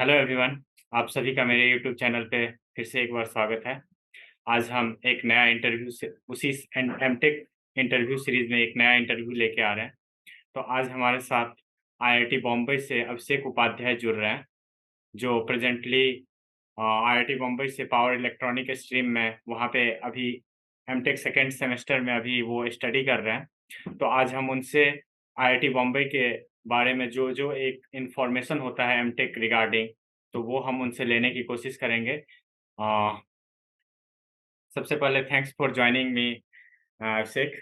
Hello everyone. आप सभी का मेरे यूट्यूब चैनल पे फिर से एक बार स्वागत है। आज हम एक नया इंटरव्यू से उसी एमटेक इंटरव्यू सीरीज में एक नया इंटरव्यू लेके आ रहे हैं। तो आज हमारे साथ आईआईटी बॉम्बे से अभिषेक उपाध्याय जुड़ रहे हैं, जो प्रेजेंटली आईआईटी बॉम्बे से पावर इलेक्ट्रॉनिक स्ट्रीम में वहाँ पे अभी एमटेक सेकेंड सेमेस्टर में अभी वो स्टडी कर रहे हैं। तो आज हम उनसे आईआईटी बॉम्बे के बारे में जो जो एक इंफॉर्मेशन होता है एमटेक रिगार्डिंग, तो वो हम उनसे लेने की कोशिश करेंगे। अ, सबसे पहले थैंक्स फॉर ज्वाइनिंग मी अभिषेक।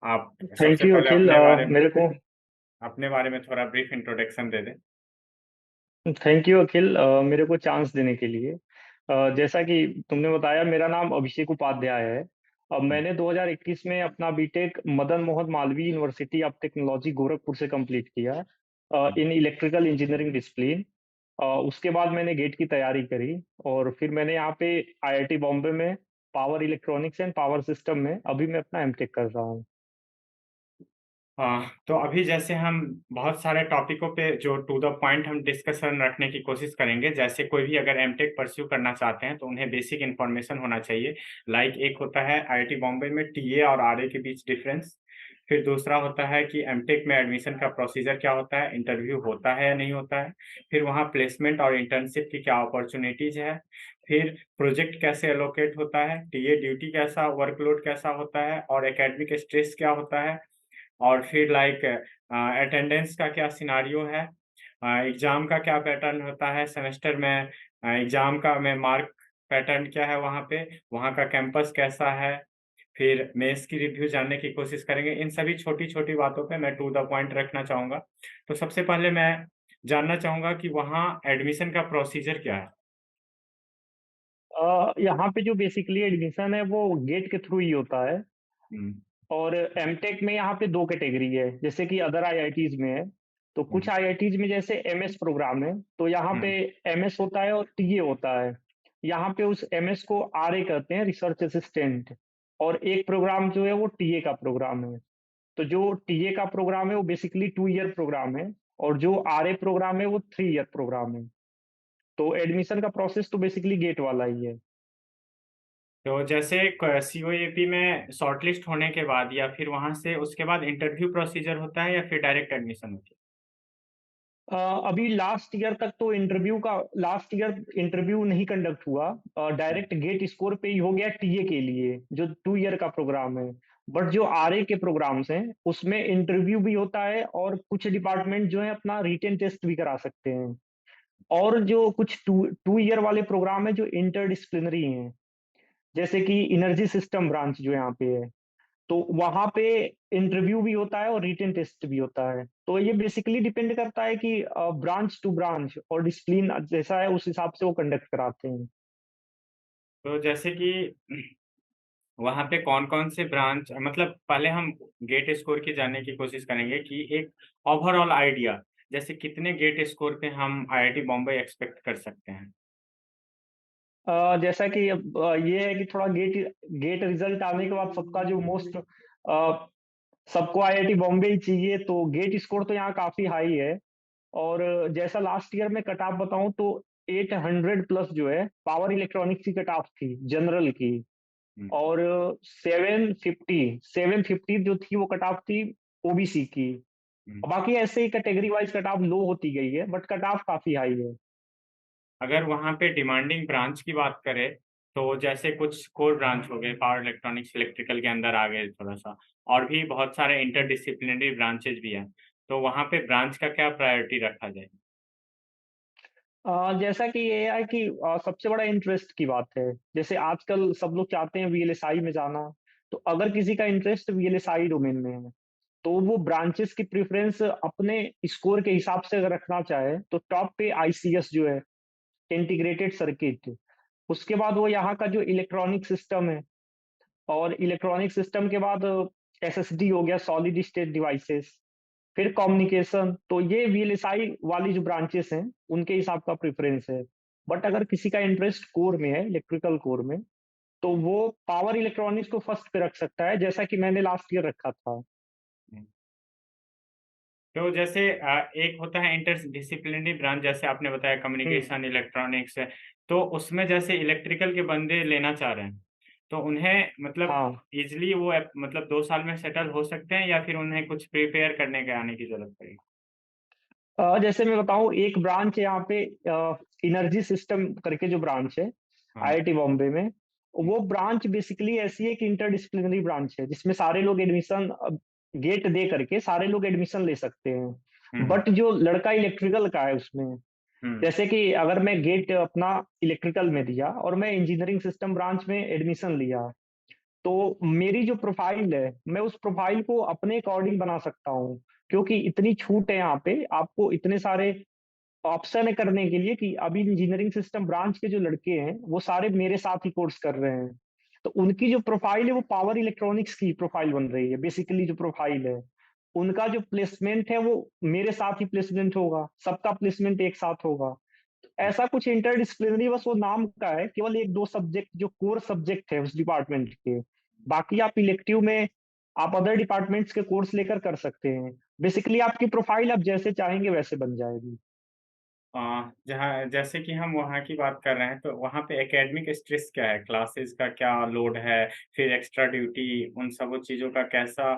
आप थैंक सबसे यू पहले अखिल। अपने बारे में थोड़ा ब्रीफ इंट्रोडक्शन दे दें। मेरे को चांस देने के लिए। जैसा कि तुमने बताया, मेरा नाम अभिषेक उपाध्याय है। अब हम्म। मैंने 2021 में अपना BTech Madan Mohan Malaviya university of technology Gorakhpur से कंप्लीट किया hmm. In electrical engineering discipline. उसके बाद मैंने गेट की तैयारी करी और फिर मैंने यहाँ पे आईआईटी बॉम्बे में power electronics and power system में अभी मैं अपना एमटेक कर रहा हूँ। तो अभी जैसे हम बहुत सारे टॉपिकों पे जो टू द पॉइंट हम डिस्कशन रखने की कोशिश करेंगे। जैसे कोई भी अगर एमटेक परस्यू करना चाहते हैं तो उन्हें बेसिक इन्फॉर्मेशन होना चाहिए। लाइक एक होता है आईआईटी बॉम्बे में टीए और आरए के बीच डिफरेंस। फिर दूसरा होता है कि एमटेक में एडमिशन का प्रोसीजर क्या होता है, इंटरव्यू होता है या नहीं होता है। फिर वहाँ प्लेसमेंट और इंटर्नशिप की क्या अपॉर्चुनिटीज है। फिर प्रोजेक्ट कैसे एलोकेट होता है, टीए ड्यूटी कैसा, वर्कलोड कैसा होता है और एकेडमिक स्ट्रेस क्या होता है। और फिर लाइक अटेंडेंस का क्या सिनारियो है, एग्जाम का क्या पैटर्न होता है सेमेस्टर में, एग्जाम का में मार्क पैटर्न क्या है वहाँ पे, वहाँ का कैंपस कैसा है। फिर मेंस की रिव्यू जानने की कोशिश करेंगे। इन सभी छोटी छोटी बातों पे मैं टू द पॉइंट रखना चाहूँगा। तो सबसे पहले मैं जानना चाहूँगा कि वहाँ एडमिशन का प्रोसीजर क्या है। यहाँ पे जो बेसिकली एडमिशन है वो गेट के थ्रू ही होता है। हम्म। और एमटेक में यहाँ पे दो कैटेगरी है, जैसे कि अदर आईआईटीज में है। तो कुछ हम्म। आईआईटीज में जैसे एमएस प्रोग्राम है, तो यहाँ पे हम्म। एमएस होता है और टीए होता है। यहाँ पे उस एमएस को आरए कहते हैं, रिसर्च असिस्टेंट। और एक प्रोग्राम जो है वो टीए का प्रोग्राम है। तो जो टीए का प्रोग्राम है वो बेसिकली 2 ईयर प्रोग्राम है, और जो आरए प्रोग्राम है वो 3 ईयर प्रोग्राम है। तो एडमिशन का प्रोसेस तो बेसिकली गेट वाला ही है। तो जैसे सीओएपी में शॉर्टलिस्ट होने के बाद या फिर वहां से उसके बाद इंटरव्यू प्रोसीजर होता है या फिर डायरेक्ट एडमिशन होती अ, अभी लास्ट ईयर इंटरव्यू नहीं कंडक्ट हुआ। है। डायरेक्ट गेट स्कोर पे ही हो गया टीए के लिए, जो 2 ईयर का प्रोग्राम है। बट जो आरए के प्रोग्राम्स हैं उसमें इंटरव्यू भी होता है, और कुछ डिपार्टमेंट जो है अपना रिटेन टेस्ट भी करा सकते हैं। और जो कुछ टू टू ईयर वाले प्रोग्राम है जो इंटरडिसिप्लिनरी हैं, जैसे कि एनर्जी सिस्टम ब्रांच जो यहाँ पे है, तो वहां पे इंटरव्यू भी होता है और रिटन टेस्ट भी होता है। तो ये बेसिकली डिपेंड करता है कि ब्रांच टू ब्रांच और डिसिप्लिन जैसा है उस हिसाब से वो कंडक्ट कराते हैं। तो जैसे कि वहाँ पे कौन-कौन से ब्रांच, मतलब पहले हम गेट स्कोर की जानने की कोशिश करेंगे कि एक ओवरऑल आइडिया, जैसे कितने गेट स्कोर पे हम आईआईटी बॉम्बे एक्सपेक्ट कर सकते हैं? जैसा कि अब ये है कि थोड़ा गेट गेट रिजल्ट आने के बाद सबका जो मोस्ट सबको आईआईटी बॉम्बे ही चाहिए, तो गेट स्कोर तो यहाँ काफी हाई है। और जैसा लास्ट ईयर में कट ऑफ बताऊं तो 800 प्लस जो है पावर इलेक्ट्रॉनिक्स की कट ऑफ थी, जनरल की। हुँ। और 750 जो थी वो कट ऑफ थी ओबीसी की। हुँ। बाकी ऐसे ही category wise cut off low होती गई है, बट कट ऑफ काफी हाई है। अगर वहाँ पे डिमांडिंग ब्रांच की बात करें, तो जैसे कुछ कोर ब्रांच हो गए, पावर इलेक्ट्रॉनिक्स, इलेक्ट्रिकल के अंदर आ गए थोड़ा-सा, और भी बहुत सारे इंटरडिसिप्लिनरी ब्रांचेज़ भी हैं। तो वहाँ पे ब्रांच का क्या प्रायोरिटी रखा जाए? जैसा कि ये है कि सबसे बड़ा इंटरेस्ट की बात है। जैसे आजकल सब लोग चाहते हैं वीएलएसआई में जाना। तो अगर किसी का इंटरेस्ट वीएलएसआई डोमेन में है, तो वो ब्रांचेस की प्रेफरेंस अपने स्कोर के हिसाब से अगर रखना चाहे तो टॉप पे आईसीएस जो है, इंटीग्रेटेड सर्किट। उसके बाद वो यहाँ का जो इलेक्ट्रॉनिक सिस्टम है, और इलेक्ट्रॉनिक सिस्टम के बाद एसएसडी हो गया, सॉलिड स्टेट डिवाइसेस। फिर कम्युनिकेशन। तो ये वीएलएसआई वाली जो ब्रांचेस हैं उनके हिसाब का प्रेफरेंस है। बट अगर किसी का इंटरेस्ट कोर में है, इलेक्ट्रिकल कोर में, तो वो पावर इलेक्ट्रॉनिक्स को फर्स्ट पे रख सकता है, जैसा कि मैंने लास्ट ईयर रखा था। तो जैसे एक होता है इंटरडिसिप्लिनरी ब्रांच जैसे आपने बताया हुँ, कम्युनिकेशन, इलेक्ट्रॉनिक्स है, तो उसमें जैसे इलेक्ट्रिकल के बंदे लेना चाह रहे हैं, तो उन्हें मतलब हाँ। ईज़िली वो मतलब 2 साल में सेटल हो सकते हैं या फिर उन्हें कुछ प्रिपेयर करने के आने की ज़रूरत पड़ेगी? जैसे मैं बताऊँ एक ब्रांच है यहाँ पे एनर्जी सिस्टम करके जो ब्रांच है, हाँ। आईआईटी बॉम्बे में, हुँ, वो ब्रांच बेसिकली ऐसी है कि इंटरडिसिप्लिनरी ब्रांच है, जिसमें सारे लोग एडमिशन गेट दे करके सारे लोग एडमिशन ले सकते हैं। हुँ, बट जो लड़का इलेक्ट्रिकल का है उसमें, हुँ, जैसे कि अगर मैं गेट अपना इलेक्ट्रिकल में दिया और मैं इंजीनियरिंग सिस्टम ब्रांच में एडमिशन लिया, तो मेरी जो प्रोफ़ाइल है, मैं उस प्रोफ़ाइल को अपने अकॉर्डिंग बना सकता हूँ, क्योंकि इतनी छूट है यहाँ पे, आपको इतने सारे ऑप्शन है करने के लिए कि अभी इंजीनियरिंग सिस्टम ब्रांच के जो लड़के हैं, वो सारे मेरे साथ ही कोर्स कर रहे हैं। तो उनकी जो प्रोफ़ाइल है, वो पावर इलेक्ट्रॉनिक्स की प्रोफ़ाइल बन रही है, बेसिकली जो प्रोफ़ाइल है। उनका जो प्लेसमेंट है, वो मेरे साथ ही प्लेसमेंट होगा, सबका प्लेसमेंट एक साथ होगा। हुँ। ऐसा कुछ इंटरडिसिप्लिनरी बस वो नाम का है, केवल 1-2 सब्जेक्ट जो कोर सब्जेक्ट है उस डिपार्टमेंट के। बाकी आप इलेक्टिव में आप अदर डिपार्टमेंट्स के कोर्स लेकर कर सकते हैं। बेसिकली आपकी प्रोफ़ाइल आप जैसे चाहेंगे वैसे बन जाएगी। अ, जहाँ जैसे कि हम वहाँ की बात कर रहे हैं, तो वहाँ पे एकेडमिक स्ट्रेस क्या है? क्लासेस का क्या लोड है? फिर एक्स्ट्रा ड्यूटी उन सब चीज़ों का कैसा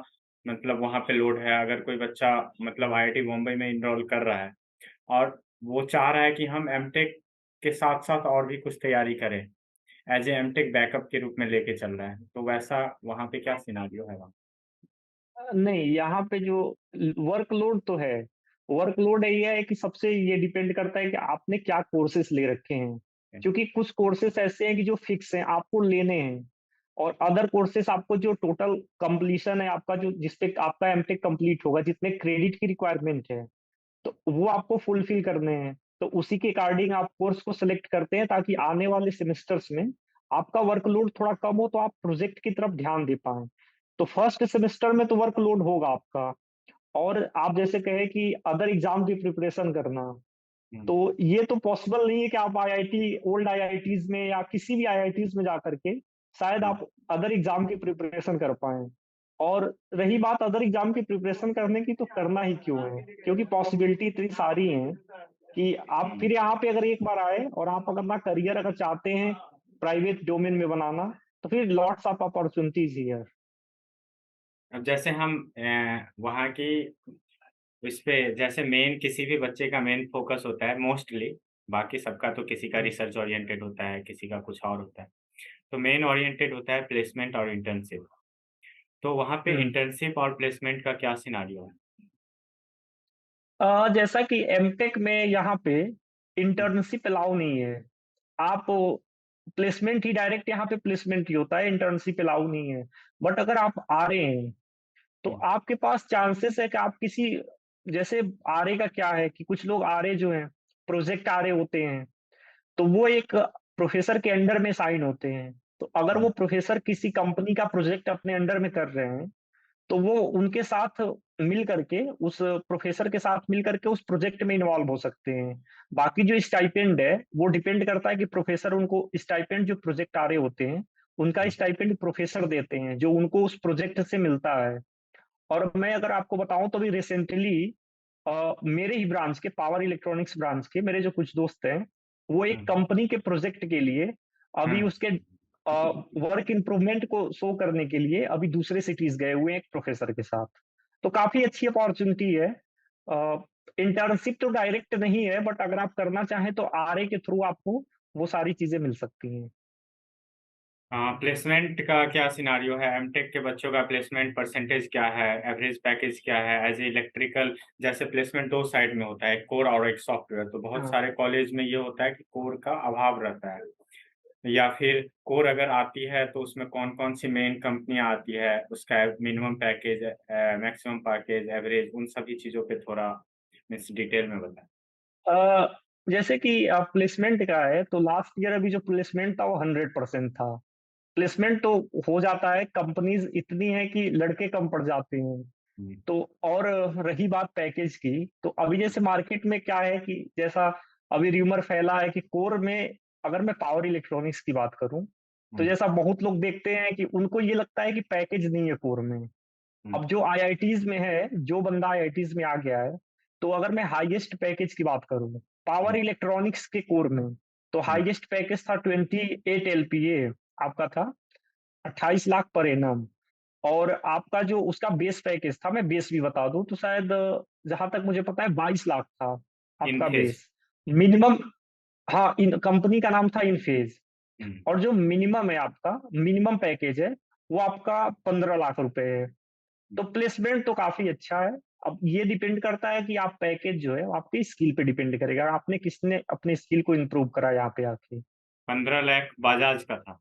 मतलब वहाँ पे लोड है? अगर कोई बच्चा मतलब आईआईटी बॉम्बे में एनरोल कर रहा है और वो चाह रहा है कि हम एमटेक के साथ-साथ और भी कुछ तैयारी करें, एज़ ए एमटेक बैकअप के रूप में लेके चल रहा है, तो वैसा वहाँ पे क्या सिनेरियो है वहाँ? नहीं, यहाँ पे जो वर्कलोड तो है। वर्कलोड ये है कि सबसे ये डिपेंड करता है कि आपने क्या कोर्सेज़ ले रखे हैं। पे? क्योंकि कुछ कोर्सेज़ ऐसे हैं कि जो फिक्स हैं, आपको लेने हैं और अदर कोर्सेज़ आपको जो टोटल कंप्लीशन है आपका जो जिस पे आपका एमटेक कंप्लीट होगा, जितने क्रेडिट की रिक्वायरमेंट है, तो वो आपको फुलफिल करने हैं। तो उसी के अकॉर्डिंग आप कोर्स को सेलेक्ट करते हैं ताकि आने वाले सेमेस्टर्स में आपका वर्कलोड थोड़ा कम हो तो आप प्रोजेक्ट की तरफ ध्यान दे पाएँ। तो फर्स्ट सेमेस्टर में तो वर्कलोड होगा आपका और आप जैसे कहें कि अदर एग्ज़ाम की प्रिपरेशन करना, हुँ, तो ये तो पॉसिबल नहीं है कि आप आईआईटी ओल्ड आईआईटीज़ में या किसी भी आईआईटीज़ में जाकर के शायद हुँ, आप अदर एग्ज़ाम की प्रिपरेशन कर पाएँ। और रही बात अदर एग्ज़ाम की प्रिपरेशन करने की तो करना ही क्यों है? क्योंकि पॉसिबिलिटी इतनी सारी हैं कि आप हुँ। फिर यहाँ पे अगर एक बार आए और आप अगर अपना करियर अगर चाहते हैं प्राइवेट डोमेन में बनाना, तो फिर लॉट्स ऑफ अपॉर्च्युनिटीज़ हियर। अब जैसे हम वहाँ की इसपे जैसे मेन किसी भी बच्चे का मेन फ़ोकस होता है मोस्टली, बाकी सबका तो किसी का हुँ, रिसर्च ओरिएंटेड होता है, किसी का कुछ और होता है। तो मेन ओरिएंटेड होता है प्लेसमेंट और इंटर्नशिप। तो वहाँ पे हुँ। इंटर्नशिप और प्लेसमेंट का क्या सिनेरियो है? जैसा कि एमटेक में यहाँ पे हुँ, इंटर्नशिप अलाउ नहीं है। आप प्लेसमेंट ही डायरेक्ट यहाँ पे प्लेसमेंट ही होता है, इंटर्नशिप अलाउ नहीं है। बट अगर आप आ रहे हैं, तो हुँ, आपके पास चांसेस है कि आप किसी जैसे आरए का क्या है कि कुछ लोग आरए जो हैं, प्रोजेक्ट आरए होते हैं, तो वो एक प्रोफ़ेसर के अंडर में साइन होते हैं। तो अगर हुँ, वो प्रोफ़ेसर किसी कंपनी का प्रोजेक्ट अपने अंडर में कर रहे हैं, तो वो उनके साथ मिल करके उस प्रोफ़ेसर के साथ मिल करके उस प्रोजेक्ट में इन्वॉल्व हो सकते हैं। बाकी जो स्टाइपेंड है, वो डिपेंड करता है कि प्रोफ़ेसर उनको स्टाइपेंड जो प्रोजेक्ट आ रहे होते हैं, उनका हुँ, स्टाइपेंड प्रोफ़ेसर देते हैं, जो उनको उस प्रोजेक्ट से मिलता है। और मैं अगर आपको बताऊँ तो अभी रिसेंटली मेरे ही ब्रांच के पावर इलेक्ट्रॉनिक्स ब्रांच के मेरे जो कुछ दोस्त हैं, वो एक हुँ, कंपनी के प्रोजेक्ट के लिए अभी हुँ। उसके वर्क इम्प्रूवमेंट को शो करने के लिए अभी दूसरे सिटीज़ गए हुए हैं एक प्रोफ़ेसर के साथ। तो काफ़ी अच्छी अपॉर्च्युनिटी है। इंटर्नशिप तो डायरेक्ट नहीं है बट अगर आप करना चाहें तो आरए के थ्रू आपको वो सारी चीज़ें मिल सकती हैं। प्लेसमेंट का क्या सिनेरियो है? एमटेक के बच्चों का प्लेसमेंट परसेंटेज क्या है? एवरेज पैकेज क्या है? एज़ ए इलेक्ट्रिकल जैसे प्लेसमेंट 2 साइड में होता है, एक कोर और एक सॉफ्टवेयर। तो बहुत हाँ। सारे कॉलेज में ये होता है कि कोर का अभाव रहता है या फिर कोर अगर आती है तो उसमें कौन-कौन सी मेन कंपनियाँ आती है, उसका minimum package maximum package, average उन सभी चीज़ों पे थोड़ा मीन्स डिटेल में बताएँ? अ, जैसे कि प्लेसमेंट का है तो लास्ट ईयर अभी जो प्लेसमेंट था वो 100% था। प्लेसमेंट तो हो जाता है, कंपनीज़ इतनी हैं कि लड़के कम पड़ जाते हैं। हुँ, तो और रही बात पैकेज की, तो अभी हुँ, जैसे मार्केट में क्या है कि जैसा अभी र्यूमर फैला है कि कोर में अगर मैं पावर इलेक्ट्रॉनिक्स की बात करूँ, तो हुँ, जैसा बहुत लोग देखते हैं कि उनको ये लगता है कि पैकेज नहीं है कोर में। हुँ, अब जो आईआईटीज़ में है, जो बंदा आईआईटीज़ में आ गया है, तो अगर मैं हाईएस्ट पैकेज की बात करूँ, पावर हुँ, इलेक्ट्रॉनिक्स के कोर में, तो हुँ, हाईएस्ट पैकेज था 28 एलपीए आपका था, 28 लाख पर एनम। और आपका जो उसका बेस पैकेज था, मैं बेस भी बता दूँ तो शायद जहाँ तक मुझे पता है 22 लाख था आपका इन्फेस। बेस। मिनिमम, हाँ, इन कंपनी का नाम था इनफेज। हुँ, और जो मिनिमम है आपका, मिनिमम पैकेज है, वो आपका 15 लाख रुपए है। हुँ, तो प्लेसमेंट तो काफ़ी अच्छा है। अब ये डिपेंड करता है कि आप पैकेज जो है, वो आपकी स्किल पे डिपेंड करेगा। आपने किसने अपने स्किल को इम्प्रूव करा यहाँ पे आके। 15 लाख बजाज का था।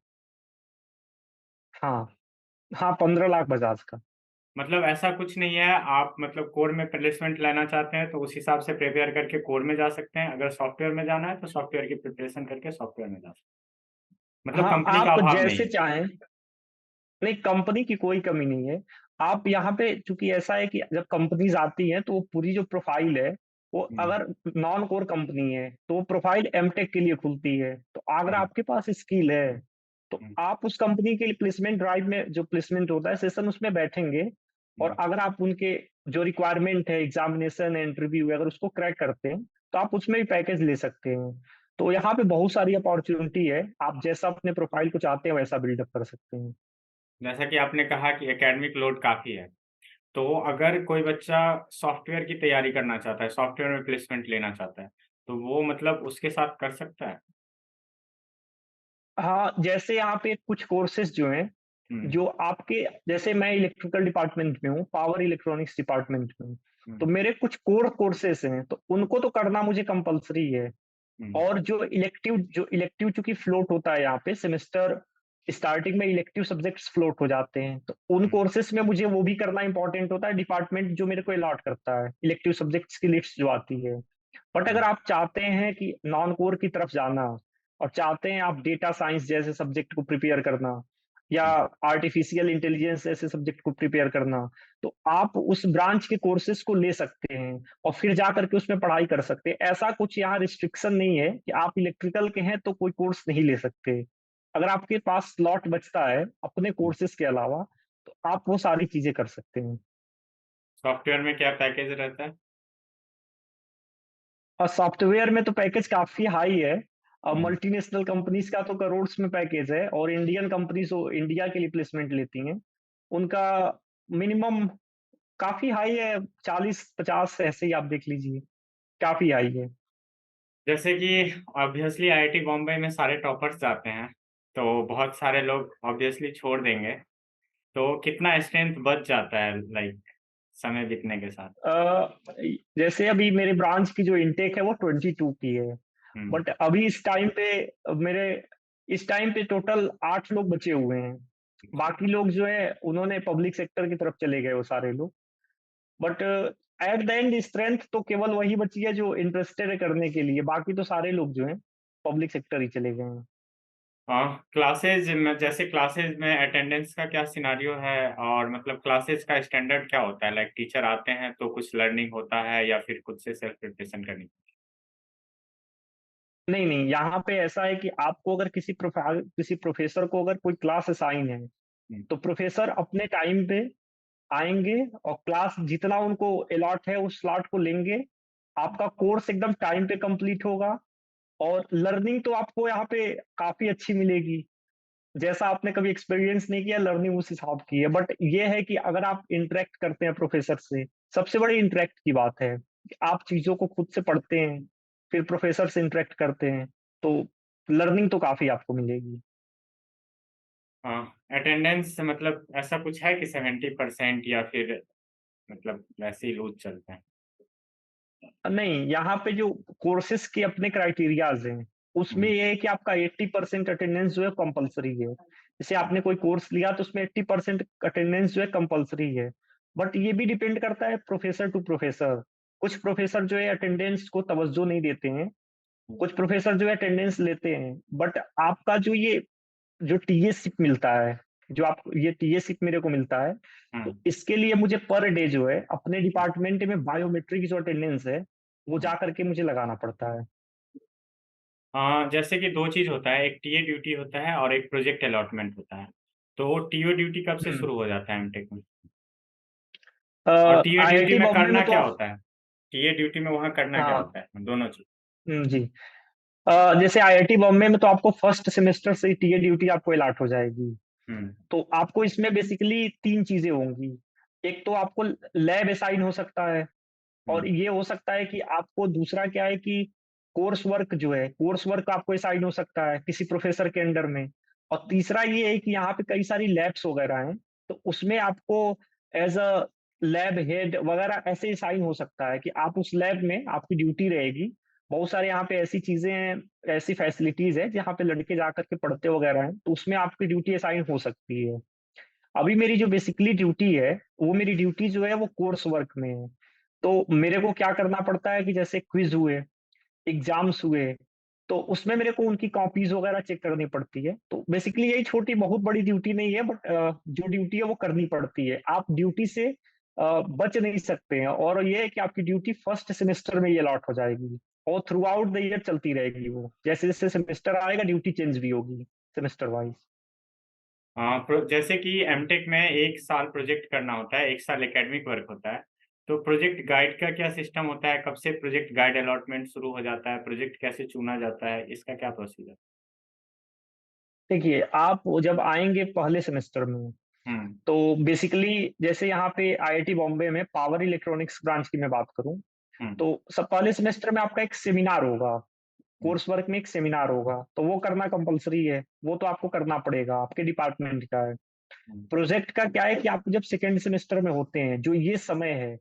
हाँ, हाँ, 15 लाख बजाज का। मतलब ऐसा कुछ नहीं है, आप मतलब कोर में प्लेसमेंट लेना चाहते हैं, तो उस हिसाब से प्रिपेयर करके कोर में जा सकते हैं। अगर सॉफ्टवेयर में जाना है, तो सॉफ्टवेयर की प्रिपरेशन करके सॉफ्टवेयर में जा सकते हैं। मतलब हाँ, कंपनी का आप अभाव नहीं जैसे है। चाहें, नहीं, कंपनी की कोई कमी नहीं है। आप यहाँ पे चूँकि ऐसा है कि जब कंपनीज़ आती हैं, तो वो पूरी जो प्रोफ़ाइल है, वो हुँ, अगर नॉन कोर कंपनी है, तो वो प्रोफ़ाइल एमटेक के लिए खुलती है। तो अगर हुँ, आपके पास स्किल है, तो हुँ, आप उस कंपनी के लिए प्लेसमेंट ड्राइव में जो प्लेसमेंट होता है, सेशन उसमें बैठेंगे। और हुँ। अगर आप उनके जो रिक्वायरमेंट है, एग्ज़ामिनेशन है, इंटरव्यू है, अगर उसको क्रैक करते हैं, तो आप उसमें भी पैकेज ले सकते हैं। तो यहाँ पे बहुत सारी अपॉर्च्युनिटी है। आप जैसा अपने प्रोफ़ाइल को चाहते हैं, वैसा बिल्डअप कर सकते हैं। जैसा कि आपने कहा कि एकेडमिक लोड काफ़ी है, तो अगर कोई बच्चा सॉफ्टवेयर की तैयारी करना चाहता है, सॉफ्टवेयर में प्लेसमेंट लेना चाहता है, तो वो मतलब उसके साथ कर सकता है? हाँ, जैसे यहाँ पे कुछ कोर्सेज़ जो हैं, हुँ, जो आपके, जैसे मैं इलेक्ट्रिकल डिपार्टमेंट में हूँ, पावर इलेक्ट्रॉनिक्स डिपार्टमेंट में हूँ, हुँ, तो मेरे कुछ कोर कोर्सेज़ हैं, तो उनको तो करना मुझे कंपल्सरी है। हुँ, और जो इलेक्टिव चूँकि फ्लोट होता है यहाँ पे सेमेस्टर स्टार्टिंग में इलेक्टिव सब्जेक्ट्स फ्लोट हो जाते हैं, तो उन हुँ, कोर्सेज़ में मुझे वो भी करना इम्पोर्टेंट होता है, डिपार्टमेंट जो मेरे को अलॉट करता है, इलेक्टिव सब्जेक्ट्स की लिस्ट जो आती है। बट अगर हुँ, आप चाहते हैं कि नॉन कोर की तरफ जाना और चाहते हैं आप डेटा साइंस जैसे सब्जेक्ट को प्रिपेयर करना या हुँ। आर्टिफिशियल इंटेलिजेंस जैसे सब्जेक्ट को प्रिपेयर करना, तो आप उस ब्रांच के कोर्सेज को ले सकते हैं और फिर जा करके उसमें पढ़ाई कर सकते हैं। ऐसा कुछ यहाँ रिस्ट्रिक्शन नहीं है कि आप इलेक्ट्रिकल के हैं तो कोई कोर्स नहीं ले सकते। अगर आपके पास स्लॉट बचता है अपने कोर्सेज के अलावा, तो आप वो सारी चीजें कर सकते हैं। सॉफ्टवेयर में क्या पैकेज रहता है? और सॉफ्टवेयर में तो पैकेज काफ़ी हाई है। हुँ, मल्टीनेशनल कंपनीज़ का तो करोड़स में पैकेज है और इंडियन कंपनीज़ जो इंडिया के लिए प्लेसमेंट लेती हैं, उनका मिनिमम काफ़ी हाई है, 40-50 ऐसे ही आप देख लीजिए, काफ़ी हाई है। जैसे कि ऑब्वियसली आईआईटी बॉम्बे में सारे टॉपर्स जाते हैं, तो बहुत सारे लोग ऑब्वियसली छोड़ देंगे, तो कितना स्ट्रेंथ बच जाता है लाइक समय बीतने के साथ? जैसे अभी मेरे ब्रांच की जो इनटेक है वो 22 की है, हुँ, बट अभी मेरे इस टाइम पे टोटल 8 लोग बचे हुए हैं। बाकी लोग जो है उन्होंने पब्लिक सेक्टर की तरफ चले गए वो सारे लोग। But at the end strength तो केवल वही बची है जो इंटरेस्टेड है करने के लिए, बाकी तो सारे लोग जो हैं पब्लिक सेक्टर ही चले गए हैं। क्लासेज़ में जैसे क्लासेज़ में अटेंडेंस का क्या सिनेरियो है और मतलब क्लासेज़ का स्टैंडर्ड क्या होता है? लाइक टीचर आते हैं तो कुछ लर्निंग होता है या फिर खुद से सेल्फ प्रिपरेशन करनी? नहीं, नहीं, यहाँ पे ऐसा है कि आपको अगर किसी प्रोफ़ेसर को अगर कोई क्लास असाइन है, हुँ, तो प्रोफ़ेसर अपने टाइम पे आएँगे और क्लास जितना उनको अलॉट है उस स्लॉट को लेंगे। हुँ, आपका कोर्स एकदम टाइम पे कंप्लीट होगा और लर्निंग तो आपको यहाँ पे काफ़ी अच्छी मिलेगी। जैसा आपने कभी एक्सपीरियंस नहीं किया, लर्निंग उस हिसाब की है। बट ये है कि अगर आप इंटरैक्ट करते हैं प्रोफ़ेसर से, सबसे बड़ी इंटरैक्ट की बात है कि आप चीज़ों को खुद से पढ़ते हैं, फिर प्रोफ़ेसर से इंटरैक्ट करते हैं, तो लर्निंग तो काफ़ी आपको मिलेगी। अटेंडेंस मतलब ऐसा कुछ है कि 70% या फिर मतलब वैसे ही लूज़ चलते हैं? नहीं, यहाँ पे जो कोर्सेज़ के अपने क्राइटेरियाज़ हैं, उसमें हुँ, ये है कि आपका 80% अटेंडेंस जो है कंपल्सरी है। जैसे हुँ, आपने कोई कोर्स लिया तो उसमें 80% अटेंडेंस जो है कंपल्सरी है। बट ये भी डिपेंड करता है प्रोफ़ेसर टू प्रोफ़ेसर। कुछ प्रोफ़ेसर जो है अटेंडेंस को तवज्जो नहीं देते हैं, हुँ, कुछ प्रोफ़ेसर जो है अटेंडेंस लेते हैं। बट आपका जो टीए-शिप मिलता है, जो आप ये टीए-शिप मेरे को मिलता है, हुँ, तो इसके लिए मुझे पर डे जो है अपने हुँ। डिपार्टमेंट में बायोमेट्रिक जो अटेंडेंस है, वो जा कर के मुझे लगाना पड़ता है। जैसे कि 2 चीज़ होता है, एक टीए ड्यूटी होता है और एक प्रोजेक्ट अलॉटमेंट होता है। तो टीओ ड्यूटी कब से हुँ। शुरू हो जाता है एमटेक में? और टीए ड्यूटी आईआईटी में बॉम्बे करना में तो क्या आप होता है? टीए ड्यूटी में वहाँ करना क्या हाँ, होता है? दोनों चीज़। जी। जैसे आईआईटी बॉम्बे में तो आपको फर्स्ट सेमेस्टर से ही टीए ड्यूटी आपको अलॉट हो जाएगी। हुँ, तो आपको इसमें बेसिकली 3 चीज़ें होंगी। एक तो आपको लैब असाइन हो सकता है, हुँ, और ये हो सकता है कि आपको दूसरा क्या है कि कोर्स वर्क आपको असाइन हो सकता है किसी प्रोफ़ेसर के अंडर में। और तीसरा ये है कि यहाँ पे कई सारी लैब्स वगैरह हैं, तो उसमें आपको एज़ अ लैब हेड वगैरह ऐसे असाइन हो सकता है कि आप उस लैब में आपकी ड्यूटी रहेगी। बहुत सारे यहाँ पे ऐसी चीज़ें हैं, ऐसी फैसिलिटीज़ हैं जहाँ पे लड़के जाकर के पढ़ते वगैरह हैं, तो उसमें आपकी ड्यूटी असाइन हो सकती है। अभी मेरी जो बेसिकली ड्यूटी है, वो मेरी ड्यूटी जो है वो कोर्स वर्क में है। तो मेरे को क्या करना पड़ता है कि जैसे क्विज़ हुए, एग्ज़ाम्स हुए, तो उसमें मेरे को उनकी कॉपीज़ वग़ैरह चेक करनी पड़ती है। तो बेसिकली यही छोटी बहुत बड़ी ड्यूटी नहीं है, बट जो ड्यूटी है वो करनी पड़ती है। आप ड्यूटी से बच नहीं सकते हैं, और ये है कि आपकी ड्यूटी फर्स्ट सेमेस्टर में ही अलॉट हो जाएगी और थ्रू आउट द ईयर चलती रहेगी वो। जैसे-जैसे सेमेस्टर आएगा ड्यूटी चेंज भी होगी सेमेस्टर वाइज़। हाँ, जैसे कि एमटेक में 1 साल प्रोजेक्ट करना होता है, 1 साल एकेडमिक वर्क होता है। तो प्रोजेक्ट गाइड का क्या सिस्टम होता है? कब से प्रोजेक्ट गाइड अलॉटमेंट शुरू हो जाता है? प्रोजेक्ट कैसे चुना जाता है? इसका क्या प्रोसीजर? देखिए, आप जब आएँगे पहले सेमेस्टर में, हुँ, तो बेसिकली जैसे यहाँ पे आईआईटी बॉम्बे में पावर इलेक्ट्रॉनिक्स ब्रांच की मैं बात करूँ, हुँ, तो सब पहले सेमेस्टर में आपका एक सेमिनार होगा, हुँ, कोर्स वर्क में एक सेमिनार होगा, तो वो करना कंपल्सरी है, वो तो आपको करना पड़ेगा, आपके डिपार्टमेंट का है। हुँ, प्रोजेक्ट का क्या है कि आप जब सेकंड सेमेस्टर में होते हैं, जो ये समय है,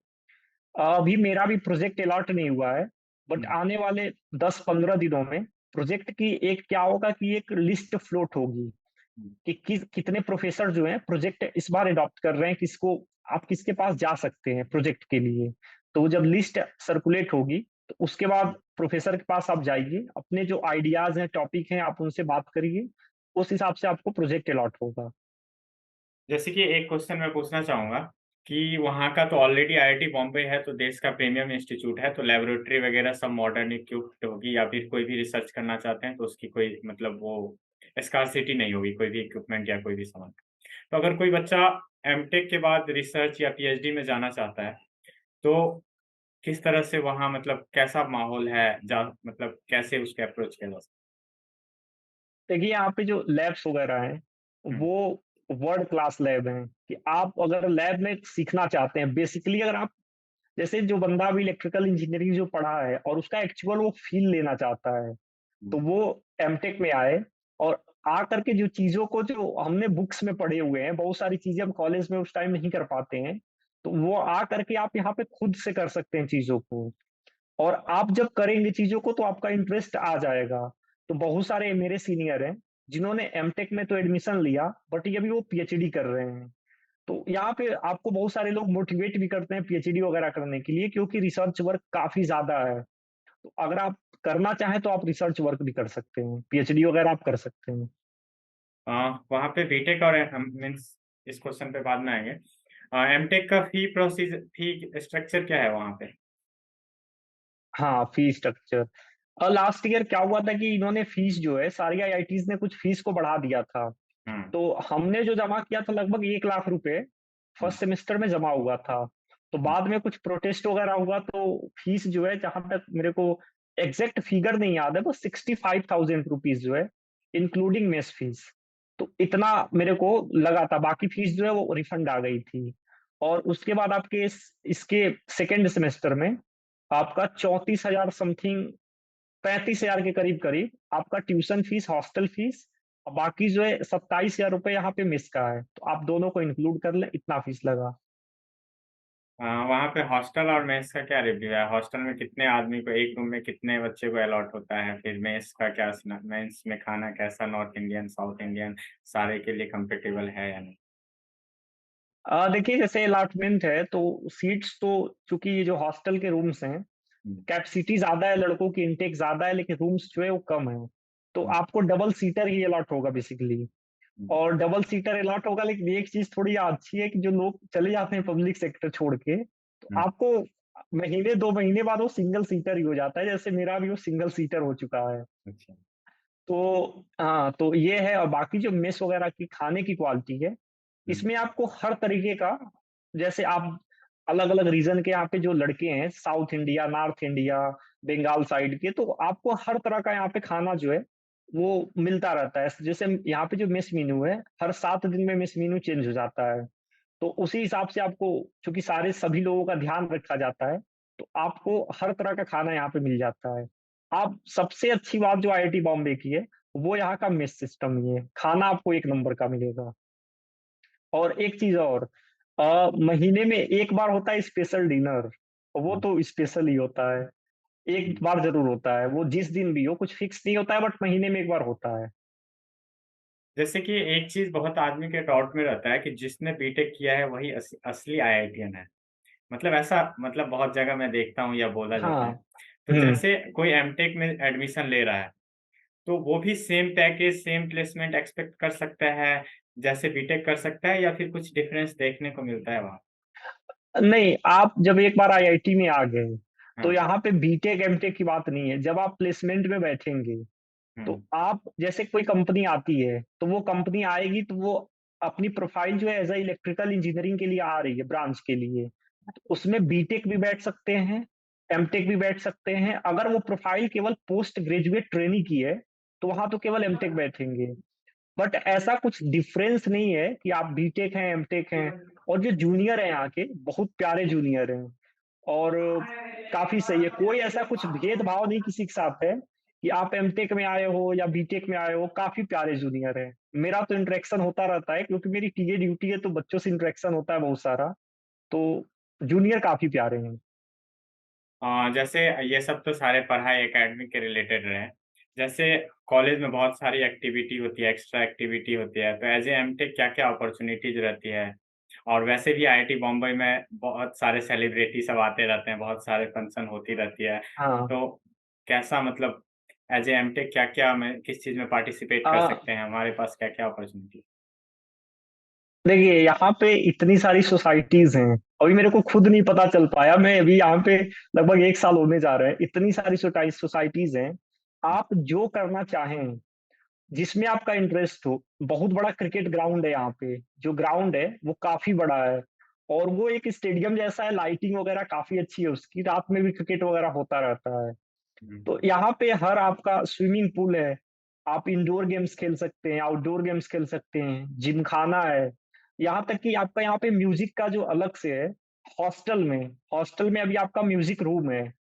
अभी मेरा भी प्रोजेक्ट अलॉट नहीं हुआ है, बट हुँ, आने वाले 10-15 दिनों में प्रोजेक्ट की एक क्या होगा कि एक लिस्ट फ्लोट होगी हुँ। कि कितने प्रोफेसर जो हैं प्रोजेक्ट इस बार अडॉप्ट कर रहे हैं, किसको आप किसके पास जा सकते हैं प्रोजेक्ट के लिए। तो जब लिस्ट सर्कुलेट होगी, तो उसके बाद प्रोफेसर के पास आप जाइए, अपने जो आइडियाज़ हैं, टॉपिक हैं, आप उनसे बात करिए, उस हिसाब से आपको प्रोजेक्ट अलॉट होगा। जैसे कि एक क्वेश्चन मैं पूछना चाहूँगा कि वहाँ का तो ऑलरेडी आईआईटी बॉम्बे है, तो देश का प्रीमियम इंस्टीट्यूट है, तो लैबोरेटरी वगैरह सब मॉडर्न इक्विप्ड होगी या फिर कोई भी रिसर्च करना चाहते हैं, तो उसकी कोई मतलब वो स्कार्सिटी नहीं होगी, कोई भी इक्विपमेंट या कोई भी सामान। तो अगर कोई बच्चा एमटेक के बाद रिसर्च या पीएचडी में जाना चाहता है, तो किस तरह से वहाँ मतलब कैसा माहौल है? मतलब कैसे उसके अप्रोच किया जा सकता देखिए, यहाँ पे जो लैब्स वगैरह हैं, है? हुँ, वो वर्ल्ड क्लास लैब हैं कि आप अगर लैब में सीखना चाहते हैं, बेसिकली अगर आप जैसे जो बंदा अभी इलेक्ट्रिकल इंजीनियरिंग जो पढ़ा है और उसका एक्चुअल वो फ़ील लेना चाहता है, हुँ, तो वो एमटेक में आए, और आ करके जो चीज़ों को जो हमने बुक्स में पढ़े हुए हैं, बहुत सारी चीज़ें हम कॉलेज में उस टाइम नहीं कर पाते हैं, तो वो आ करके आप यहाँ पे खुद से कर सकते हैं चीज़ों को। और आप जब करेंगे चीज़ों को तो आपका इंटरेस्ट आ जाएगा। तो बहुत सारे मेरे सीनियर हैं, जिन्होंने एमटेक में तो एडमिशन लिया, बट ये अभी वो पीएचडी कर रहे हैं। तो यहाँ पे आपको बहुत सारे लोग मोटिवेट भी करते हैं पीएचडी वगैरह करने के लिए, क्योंकि रिसर्च वर्क काफ़ी ज़्यादा है। तो अगर आप करना चाहें तो आप रिसर्च वर्क भी कर सकते हैं, पीएचडी वगैरह आप कर सकते हैं। अ, वहाँ पे बीटेक और मीन्स इस क्वेश्चन पे बाद में आएँगे। एमटेक का फी स्ट्रक्चर क्या है वहाँ पे? हाँ, फीस स्ट्रक्चर। लास्ट ईयर क्या हुआ था कि इन्होंने फीस जो है सारी आईआईटीज़ ने कुछ फीस को बढ़ा दिया था। हुँ, तो हमने जो जमा किया था लगभग 1 लाख रुपए हुँ, फर्स्ट सेमेस्टर में जमा हुआ था। तो हुँ, बाद में कुछ प्रोटेस्ट वगैरह हुआ, तो फीस जो है जहाँ तक मेरे को एग्ज़ैक्ट फिगर नहीं याद है, बस 65,000 रुपीज़ जो है, इंक्लूडिंग मेस फीस। तो इतना मेरे को लगा था, बाकी फीस जो है वो रिफंड आ गई थी। और उसके बाद आपके इसके सेकंड सेमेस्टर में आपका 34,000 समथिंग, 35,000 के करीब-करीब आपका ट्यूशन फीस, हॉस्टल फीस, और बाकी जो है 27,000 रुपए यहाँ पे मेस का है। तो आप दोनों को इंक्लूड कर लें, इतना फीस लगा। वहाँ पे हॉस्टल और मेस का क्या रिव्यू है? हॉस्टल में कितने आदमी को एक रूम में कितने बच्चे को अलॉट होता है? फिर मेस का क्या सीन मेस में खाना कैसा नॉर्थ इंडियन, साउथ इंडियन सारे के लिए कंफर्टेबल है या नहीं? देखिए जैसे अलॉटमेंट है तो सीट्स तो, चूँकि ये जो हॉस्टल के रूम्स हैं, हुँ, कैपेसिटी ज़्यादा है, लड़कों की इनटेक ज़्यादा है, लेकिन रूम्स जो है वो कम है। तो हुँ, आपको डबल सीटर ही अलॉट होगा बेसिकली। हुँ, और डबल सीटर अलॉट होगा, लेकिन एक चीज़ थोड़ी अच्छी है कि जो लोग चले जाते हैं पब्लिक सेक्टर छोड़ के, तो हुँ, आपको महीने 2 महीने बाद वो सिंगल सीटर ही हो जाता है, जैसे मेरा भी वो सिंगल सीटर हो चुका है। अच्छा। तो हाँ, तो ये है, और बाकी जो मेस वगैरह की खाने की क्वालिटी है, हुँ, इसमें आपको हर तरीके का, जैसे आप अलग-अलग रीजन के यहाँ पे जो लड़के हैं, south India, north India, Bengal side के, तो आपको हर तरह का यहाँ पे खाना जो है, वो मिलता रहता है। जैसे यहाँ पे जो मेस मेन्यू है, हर 7 दिन में मेस मेन्यू चेंज हो जाता है। तो उसी हिसाब से आपको, चूँकि सारे सभी लोगों का ध्यान रखा जाता है, तो आपको हर तरह का खाना यहाँ पे मिल जाता है। आप सबसे अच्छी बात जो आईआईटी बॉम्बे की है, वो यहाँ का मेस सिस्टम ही है। खाना आपको 1 नंबर का मिलेगा। और एक चीज़ और, महीने में 1 बार होता है स्पेशल डिनर, वो हुँ, तो स्पेशल ही होता है। हुँ। 1 बार ज़रूर होता है, वो जिस दिन भी हो, कुछ फिक्स नहीं होता है, बट महीने में 1 बार होता है। जैसे कि एक चीज़ बहुत आदमी के डाउट में रहता है कि जिसने बीटेक किया है वही असली आईआईटीयन है। मतलब ऐसा मतलब बहुत जगह मैं देखता हूँ या बोला जाता हाँ। है। तो हुँ। जैसे कोई एमटेक में एडमिशन ले रहा है, तो वो भी same package, same placement expect कर सकता है, जैसे बीटेक कर सकता है या फिर कुछ डिफरेंस देखने को मिलता है वहाँ? नहीं, आप जब एक बार आईआईटी में आ गए, तो हाँ, यहाँ पे बीटेक, एमटेक की बात नहीं है। जब आप प्लेसमेंट में बैठेंगे, हुँ, तो आप, जैसे कोई कंपनी आती है, तो वो कंपनी आएगी, तो वो अपनी प्रोफाइल जो है एज़ अ इलेक्ट्रिकल इंजीनियरिंग के लिए आ रही है, ब्रांच के लिए। तो उसमें बीटेक भी बैठ सकते हैं, एमटेक भी बैठ सकते हैं। अगर वो प्रोफाइल केवल पोस्ट ग्रेजुएट ट्रेनी की है, तो वहाँ तो केवल एमटेक बैठेंगे। बट ऐसा कुछ डिफरेंस नहीं है कि आप बीटेक हैं, एमटेक हैं। और जो जूनियर हैं यहाँ के, बहुत प्यारे जूनियर हैं, और काफ़ी सही है। कोई ऐसा कुछ भेदभाव नहीं किसी के साथ है कि आप एमटेक में आए हो या बीटेक में आए हो, काफ़ी प्यारे जूनियर हैं। मेरा तो इंटरेक्शन होता रहता है, क्योंकि मेरी टीए ड्यूटी है, तो बच्चों से इंटरेक्शन होता है बहुत सारा। तो जूनियर काफ़ी प्यारे हैं। जैसे ये सब तो सारे पढ़ाई एकेडमिक के रिलेटेड रहे। जैसे कॉलेज में बहुत सारी एक्टिविटी होती है, एक्स्ट्रा एक्टिविटी होती है, तो एज़ ए एमटेक क्या-क्या अपॉर्च्युनिटीज़ रहती है? और वैसे भी आईआईटी बॉम्बे में बहुत सारे सेलिब्रिटी सब आते रहते हैं, बहुत सारे फंक्शन होती रहती है। हाँ। तो कैसा मतलब एज़ ए एमटेक क्या-क्या में किस चीज़ में पार्टिसिपेट अ कर सकते हैं? हमारे पास क्या-क्या अपॉर्च्युनिटी? देखिए, यहाँ पे इतनी सारी सोसाइटीज़ हैं, अभी मेरे को खुद नहीं पता चल पाया, मैं अभी यहाँ पे लगभग 1 साल होने जा रहा है, इतनी सारी सोसाइटीज़ हैं, आप जो करना चाहें, जिसमें आपका इंटरेस्ट हो। बहुत बड़ा क्रिकेट ग्राउंड है यहाँ पे, जो ग्राउंड है, वो काफ़ी बड़ा है, और वो एक स्टेडियम जैसा है, लाइटिंग वगैरह काफ़ी अच्छी है उसकी, रात में भी क्रिकेट वगैरह होता रहता है। हुँ, तो यहाँ पे हर आपका स्विमिंग पूल है, आप इंडोर गेम्स खेल सकते हैं, आउटडोर गेम्स खेल सकते हैं, जिमखाना है। यहाँ तक कि आपका यहाँ पे म्यूज़िक का जो अलग से है, हॉस्टल में अभी आपका म्यूज़िक रूम है।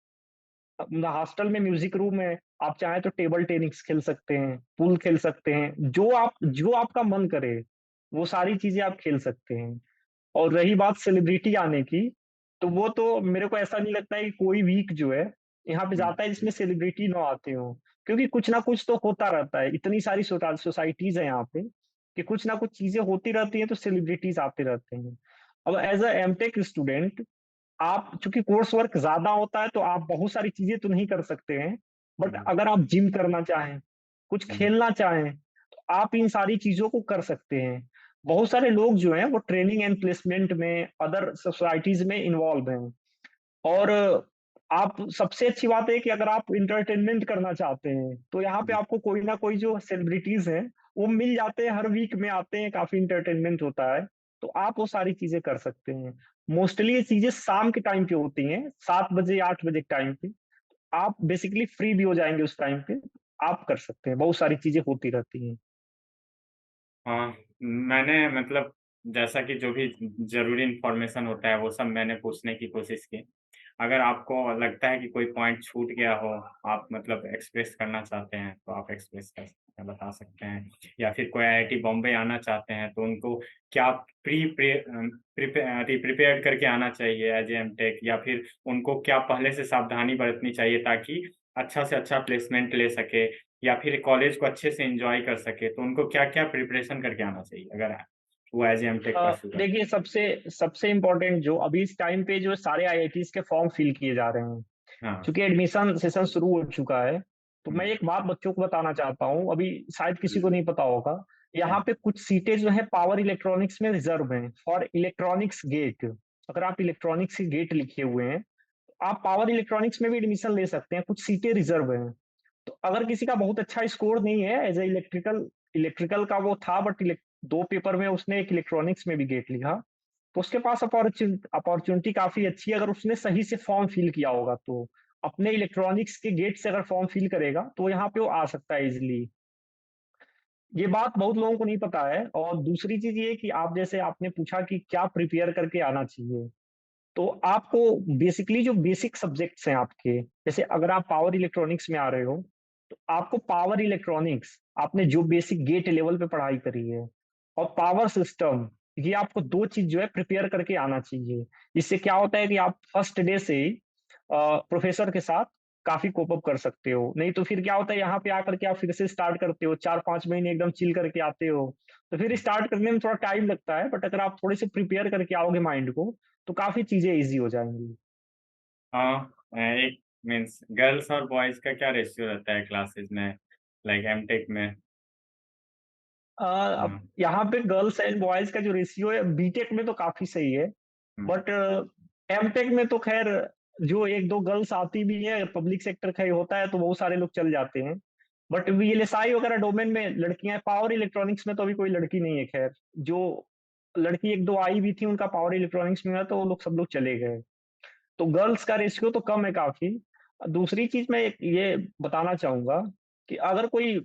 हॉस्टल में म्यूज़िक रूम है, आप चाहें तो टेबल टेनिस खेल सकते हैं, पूल खेल सकते हैं, जो आपका मन करे, वो सारी चीज़ें आप खेल सकते हैं। और रही बात सेलिब्रिटी आने की, तो वो तो मेरे को ऐसा नहीं लगता है कि कोई वीक जो है, यहाँ पे हुँ, जाता है जिसमें सेलिब्रिटी ना आते हों। क्योंकि कुछ ना कुछ तो होता रहता है, इतनी सारी सोसाइटीज़ हैं यहाँ पे, कि कुछ ना कुछ चीज़ें होती रहती हैं, तो सेलिब्रिटीज़ आते रहते हैं। अब एज़ अ एमटेक स्टूडेंट, आप चूँकि कोर्स वर्क ज़्यादा होता है, तो आप बहुत सारी चीज़ें तो नहीं कर सकते हैं। बट हुँ, अगर आप जिम करना चाहें, कुछ हुँ, खेलना चाहें, तो आप इन सारी चीज़ों को कर सकते हैं। बहुत सारे लोग जो हैं, वो ट्रेनिंग एंड प्लेसमेंट में, अदर सोसाइटीज़ में इन्वॉल्व हैं। और आप, सबसे अच्छी बात है कि अगर आप एंटरटेनमेंट करना चाहते हैं, तो यहाँ पे हुँ। आपको कोई ना कोई जो सेलिब्रिटीज़ हैं, वो मिल जाते हैं, हर वीक में आते हैं, काफ़ी एंटरटेनमेंट होता है, तो आप वो सारी चीज़ें कर सकते हैं। मोस्टली ये चीज़ें शाम के टाइम पे होती हैं, 7 बजे, 8 बजे के टाइम पे। आप बेसिकली फ्री भी हो जाएँगे उस टाइम पे, आप कर सकते हैं, बहुत सारी चीज़ें होती रहती हैं। हाँ, मैंने मतलब जैसा कि जो भी ज़रूरी इन्फॉर्मेशन होता है, वो सब मैंने पूछने की कोशिश की। अगर आपको लगता है कि कोई पॉइंट छूट गया हो, आप मतलब एक्सप्रेस करना चाहते हैं, तो आप एक्सप्रेस कर सकते हैं, बता सकते हैं। या फिर कोई आईआईटी बॉम्बे आना चाहते हैं, तो उनको क्या प्रिपेयर्ड करके आना चाहिए एज़ ए एमटेक या फिर उनको क्या पहले से सावधानी बरतनी चाहिए ताकि अच्छा से अच्छा प्लेसमेंट ले सके या फिर कॉलेज को अच्छे से एन्जॉय कर सके, तो उनको क्या-क्या प्रिपरेशन करके आना चाहिए अगर वो एज़ ए एमटेक परस्यू करते देखिए, सबसे सबसे इम्पोर्टेंट जो अभी इस टाइम पे जो सारे आईआईटीज़ के फॉर्म फिल किए जा रहे हैं। हैं? हाँ। चूँकि एडमिशन सेशन शुरू हो चुका है, तो हुँ, मैं एक बात बच्चों को बताना चाहता हूँ, अभी शायद किसी को नहीं पता होगा। हुँ, यहाँ पे कुछ सीटें जो हैं पावर इलेक्ट्रॉनिक्स में रिज़र्व हैं, फॉर इलेक्ट्रॉनिक्स गेट। अगर आप इलेक्ट्रॉनिक्स के गेट लिखे हुए हैं, तो आप पावर इलेक्ट्रॉनिक्स में भी एडमिशन ले सकते हैं, कुछ सीटें रिज़र्व हैं। तो अगर किसी का बहुत अच्छा स्कोर नहीं है, एज़ अ इलेक्ट्रिकल इलेक्ट्रिकल का वो था, बट 2 पेपर में उसने एक इलेक्ट्रॉनिक्स में भी गेट लिया, तो उसके पास अपॉर्चुनिटी काफ़ी अच्छी है अगर उसने सही से फॉर्म फिल किया होगा तो। अपने इलेक्ट्रॉनिक्स के गेट से अगर फॉर्म फिल करेगा, तो यहाँ पे वो आ सकता है ईज़िली। ये बात बहुत लोगों को नहीं पता है और दूसरी चीज़ ये कि आप जैसे आपने पूछा कि क्या प्रिपेयर करके आना चाहिए। तो आपको बेसिकली जो बेसिक सब्जेक्ट्स हैं आपके, जैसे अगर आप पावर इलेक्ट्रॉनिक्स में आ रहे हो, तो आपको पावर इलेक्ट्रॉनिक्स आपने जो बेसिक गेट लेवल पे पढ़ाई करी है और पावर सिस्टम, ये आपको 2 चीज़ जो है प्रिपेयर करके आना चाहिए। इससे क्या होता है कि आप फर्स्ट डे से ही प्रोफ़ेसर के साथ काफ़ी कोप अप कर सकते हो। नहीं तो फिर क्या होता है यहाँ पे आकर के आप फिर से स्टार्ट करते हो, 4-5 महीने एकदम चिल करके आते हो। तो फिर स्टार्ट करने में थोड़ा टाइम लगता है, बट अगर आप थोड़े से प्रिपेयर करके आओगे माइंड को, तो काफ़ी चीज़ें ईज़ी हो जाएँगी। हाँ, एक मीन्स गर्ल्स और बॉयज़ का क्या रेशियो रहता है क्लासेस में, लाइक एमटेक में? अब हाँ, यहाँ पे गर्ल्स एंड बॉयज़ का जो रेशियो है बीटेक में तो काफ़ी सही है, हुँ, बट एमटेक में तो ख़ैर जो 1-2 गर्ल्स आती भी है, पब्लिक सेक्टर का ही होता है तो बहुत सारे लोग चल जाते हैं। बट वीएलएसआई वगैरह डोमेन में लड़कियाँ, पावर इलेक्ट्रॉनिक्स में तो अभी कोई लड़की नहीं है ख़ैर। जो लड़की 1-2 आई भी थी उनका पावर इलेक्ट्रॉनिक्स में था तो वो लोग सब लोग चले गए। तो गर्ल्स का रेशियो तो कम है काफ़ी। दूसरी चीज़ मैं एक ये बताना चाहूँगा कि अगर कोई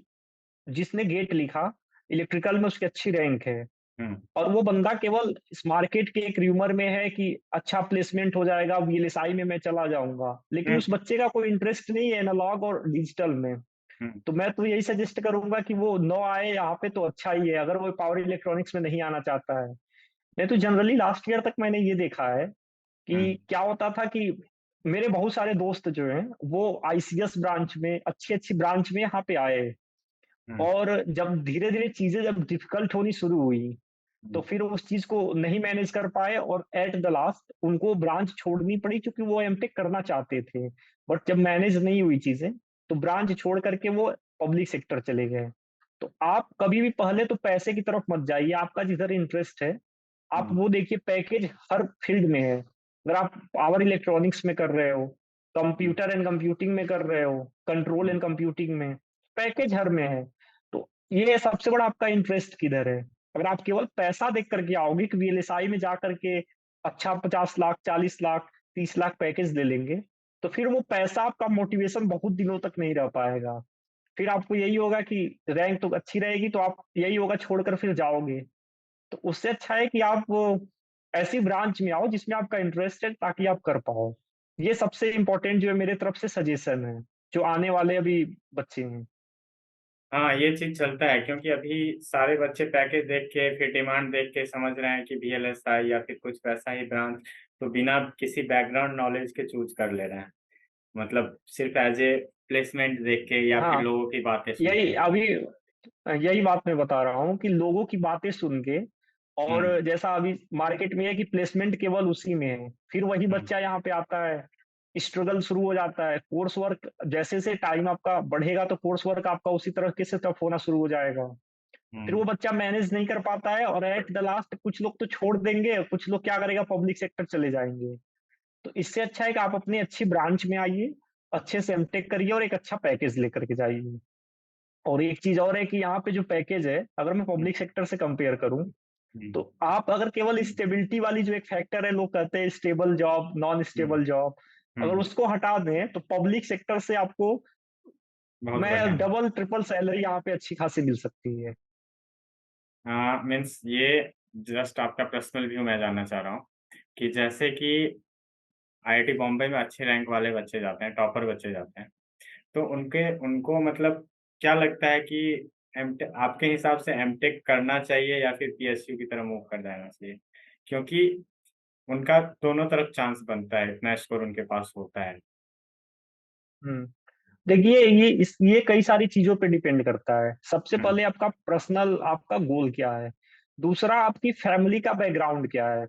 जिसने गेट लिखा, इलेक्ट्रिकल में उसकी अच्छी रैंक है हुँ, और वो बंदा केवल इस मार्केट के एक र्यूमर में है कि अच्छा प्लेसमेंट हो जाएगा, वीएलएसआई में मैं चला जाऊँगा। लेकिन हुँ, उस बच्चे का कोई इंटरेस्ट नहीं है एनालॉग और डिजिटल में। हुँ, तो मैं तो यही सजेस्ट करूँगा कि वो ना आए यहाँ पे तो अच्छा ही है, अगर वो पावर इलेक्ट्रॉनिक्स में नहीं आना चाहता है। नहीं तो जनरली लास्ट ईयर तक मैंने ये देखा है हुँ, कि क्या होता था कि मेरे बहुत सारे दोस्त जो हैं, वो आईसीएस ब्रांच में, अच्छी-अच्छी ब्रांच में यहाँ पे आए हुँ, और जब धीरे-धीरे चीज़ें जब डिफ़िकल्ट होनी शुरू हुई, तो हुँ, फिर उस चीज़ को नहीं मैनेज कर पाए और एट द लास्ट उनको ब्रांच छोड़नी पड़ी क्योंकि वो एमटेक करना चाहते थे। बट जब मैनेज नहीं हुई चीज़ें, तो ब्रांच छोड़ कर के वो पब्लिक सेक्टर चले गए। तो आप कभी भी पहले तो पैसे की तरफ मत जाइए, आपका जिधर इंटरेस्ट है, आप हुँ, वो देखिए पैकेज हर फील्ड में है। अगर आप पावर इलेक्ट्रॉनिक्स में कर रहे हो, हुँ, कंप्यूटर एंड कंप्यूटिंग में कर रहे हो, कंट्रोल हुँ, एंड कंप्यूटिंग में, पैकेज हर में है। तो ये सबसे बड़ा आपका इंटरेस्ट किधर है? अगर आप केवल पैसा देख कर के आओगे कि वीएलएसआई में जा कर के अच्छा 50 लाख, 40 लाख, 30 लाख पैकेज ले लेंगे, तो फिर वो पैसा आपका मोटिवेशन बहुत दिनों तक नहीं रह पाएगा। फिर आपको यही होगा कि रैंक तो अच्छी रहेगी तो आप यही होगा छोड़कर फिर जाओगे। तो उससे अच्छा है कि आप वो ऐसी ब्रांच में आओ जिसमें आपका इंटरेस्ट है ताकि आप कर पाओ। ये सबसे इम्पोर्टेंट जो है मेरे तरफ से सजेशन है, जो आने वाले अभी बच्चे हैं। हाँ, ये चीज़ चलता है क्योंकि अभी सारे बच्चे पैकेज देख के फिर डिमांड देख के समझ रहे हैं कि वीएलएसआई या फिर कुछ वैसा ही ब्रांच, तो बिना किसी बैकग्राउंड नॉलेज के चूज़ कर ले रहे हैं। मतलब सिर्फ़ ऐज़ ए प्लेसमेंट देख के या फिर हाँ, लोगों की बातें सुन यही के। अभी यही बात मैं बता रहा हूँ कि लोगों की बातें सुन के और हुँ, जैसा अभी मार्केट में है कि प्लेसमेंट केवल उसी में है। फिर वही हुँ, बच्चा यहाँ पे आता है, स्ट्रगल शुरू हो जाता है। कोर्स वर्क जैसे-जैसे टाइम आपका बढ़ेगा तो कोर्स वर्क आपका उसी तरीके से टफ होना शुरू हो जाएगा। फिर हुँ, वो बच्चा मैनेज नहीं कर पाता है और एट द लास्ट कुछ लोग तो छोड़ देंगे, कुछ लोग क्या करेगा पब्लिक सेक्टर चले जाएँगे। तो इससे अच्छा है कि आप अपनी अच्छी ब्रांच में आइए, अच्छे से एमटेक करिए और एक अच्छा पैकेज लेकर के जाइए। और एक चीज़ और है कि यहाँ पे जो पैकेज है, अगर मैं हुँ, पब्लिक सेक्टर से कंपेयर करूँ, हुँ, तो आप अगर केवल स्टेबिलिटी वाली जो एक फैक्टर है, लोग कहते हैं स्टेबल जॉब, नॉन हुँ, स्टेबल जॉब, अगर हुँ, उसको हटा दें, तो पब्लिक सेक्टर से आपको बहुत बढ़िया। मैं डबल, ट्रिपल सैलरी यहाँ पे अच्छी खासी मिल सकती है। मीन्स ये जस्ट आपका पर्सनल व्यू मैं जानना चाह रहा हूँ कि जैसे कि आईआईटी बॉम्बे में अच्छे रैंक वाले बच्चे जाते हैं, टॉपर बच्चे जाते हैं, तो उनके उनको मतलब क्या लगता है कि एमटे आपके हिसाब से एमटेक करना चाहिए या फिर पीएसयू की तरफ मूव कर जाना चाहिए? क्योंकि उनका दोनों तरफ चांस बनता है, इतना स्कोर उनके पास होता है। हुँ। देखिए, ये कई सारी चीज़ों पे डिपेंड करता है। सबसे हुँ, पहले आपका पर्सनल आपका गोल क्या है? दूसरा आपकी फैमिली का बैकग्राउंड क्या है?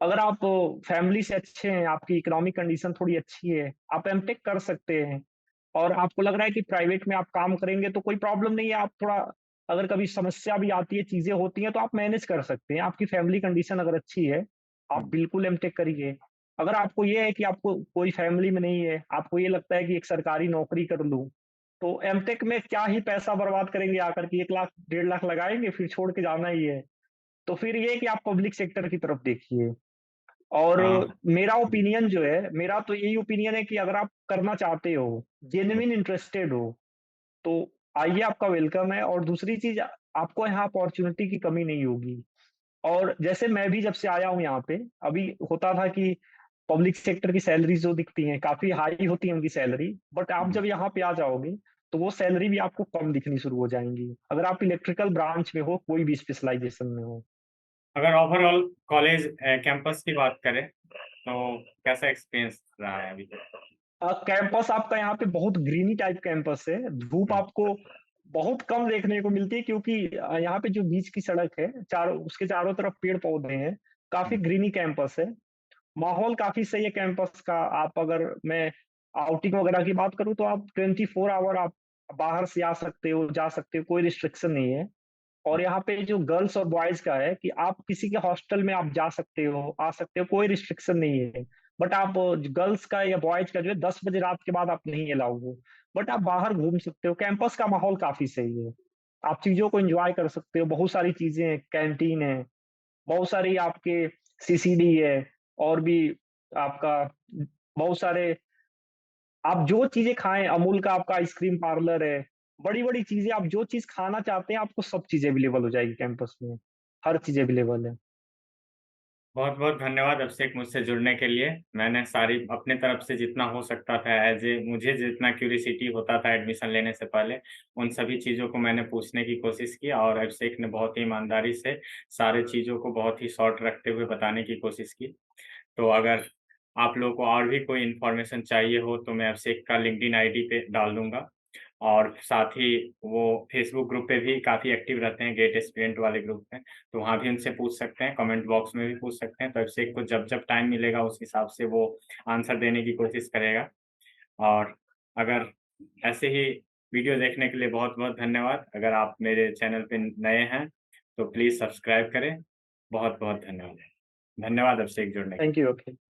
अगर आप फैमिली से अच्छे हैं, आपकी इकोनॉमिक कंडीशन थोड़ी अच्छी है, आप एमटेक कर सकते हैं और आपको लग रहा है कि प्राइवेट में आप काम करेंगे तो कोई प्रॉब्लम नहीं है, आप थोड़ा अगर कभी समस्या भी आती है, चीज़ें होती हैं तो आप मैनेज कर सकते हैं। आपकी फैमिली कंडीशन अगर अच्छी है, आप हुँ, बिल्कुल एमटेक करिए। अगर आपको ये है कि आपको कोई फैमिली में नहीं है, आपको ये लगता है कि एक सरकारी नौकरी कर लूँ, तो एमटेक में क्या ही पैसा बर्बाद करेंगे आकर के 1 लाख, 1.5 लाख लगाएँगे फिर छोड़ के जाना ही है। तो फिर ये है कि आप पब्लिक सेक्टर की तरफ देखिए। और हाँ। मेरा ओपिनियन जो है, मेरा तो यही ओपिनियन है कि अगर आप करना चाहते हो, जेन्युइन इंटरेस्टेड हो, तो आइए, आपका वेलकम है। और दूसरी चीज़, आपको यहाँ अपॉर्च्युनिटी की कमी नहीं होगी। और जैसे मैं भी जब से आया हूँ यहाँ पे, अभी होता था कि पब्लिक सेक्टर की सैलरीज़ जो दिखती हैं, काफ़ी हाई होती है उनकी सैलरी, बट आप हुँ। जब यहाँ पे आ जाओगे, तो वो सैलरी भी आपको कम दिखनी शुरू हो जाएँगी, अगर आप इलेक्ट्रिकल ब्रांच में हो, कोई भी स्पेशलाइज़ेशन में हो। अगर ओवरऑल कॉलेज कैंपस की बात करें, तो कैसा एक्सपीरियंस रहा है अभी तक? कैंपस आपका यहाँ पे बहुत ग्रीनी टाइप कैंपस है, धूप हुँ, आपको बहुत कम देखने को मिलती है, क्योंकि यहाँ पे जो बीच की सड़क है, चारों उसके चारों तरफ पेड़-पौधे हैं, काफ़ी हुँ। ग्रीनी कैंपस है। माहौल काफ़ी सही है कैंपस का। आप अगर मैं आउटिंग वगैरह की बात करूँ, तो आप 24 आवर आप बाहर से आ सकते हो, जा सकते हो, कोई रिस्ट्रिक्शन नहीं है। और यहाँ पे जो गर्ल्स और बॉयज़ का है कि आप किसी के हॉस्टल में आप जा सकते हो, आ सकते हो, कोई रिस्ट्रिक्शन नहीं है। बट आप गर्ल्स का या बॉयज़ का जो है 10 बजे रात के बाद आप नहीं अलाउ हो। बट आप बाहर घूम सकते हो, कैंपस का माहौल काफ़ी सही है। आप चीज़ों को एन्जॉय कर सकते हो, बहुत सारी चीज़ें हैं, कैंटीन है, बहुत सारी आपके सीसीडी है, और भी आपका बहुत सारे, आप जो चीज़ें खाएँ, अमूल का आपका आइसक्रीम पार्लर है, बड़ी-बड़ी चीज़ें, आप जो चीज़ खाना चाहते हैं, आपको सब चीज़ अवेलेबल हो जाएगी कैंपस में, हर चीज़ अवेलेबल है। बहुत-बहुत धन्यवाद अभिषेक मुझसे जुड़ने के लिए। मैंने सारी अपने तरफ से जितना हो सकता था मुझे जितना क्यूरियोसिटी होता था एडमिशन लेने से पहले, उन सभी चीज़ों को मैंने पूछने की कोशिश की और अभिषेक ने बहुत ही ईमानदारी से सारी चीज़ों को बहुत ही शॉर्ट रखते हुए बताने की कोशिश की। तो अगर आप लोगों को और भी कोई इन्फॉर्मेशन चाहिए हो, तो मैं अभिषेक का लिंक्डइन आईडी पे डाल दूँगा। और साथ ही वो फेसबुक ग्रुप पे भी काफ़ी एक्टिव रहते हैं, गेट स्टूडेंट वाले ग्रुप में, तो वहाँ भी उनसे पूछ सकते हैं, कमेंट बॉक्स में भी पूछ सकते हैं, तो अभिषेक को जब-जब टाइम मिलेगा उस हिसाब से वो आंसर देने की कोशिश करेगा। और अगर ऐसे ही वीडियो देखने के लिए बहुत-बहुत धन्यवाद। अगर आप मेरे चैनल पे नए हैं, तो प्लीज़ सब्सक्राइब करें। बहुत-बहुत धन्यवाद। धन्यवाद अभिषेक जुड़ने के लिए। Thank you, okay.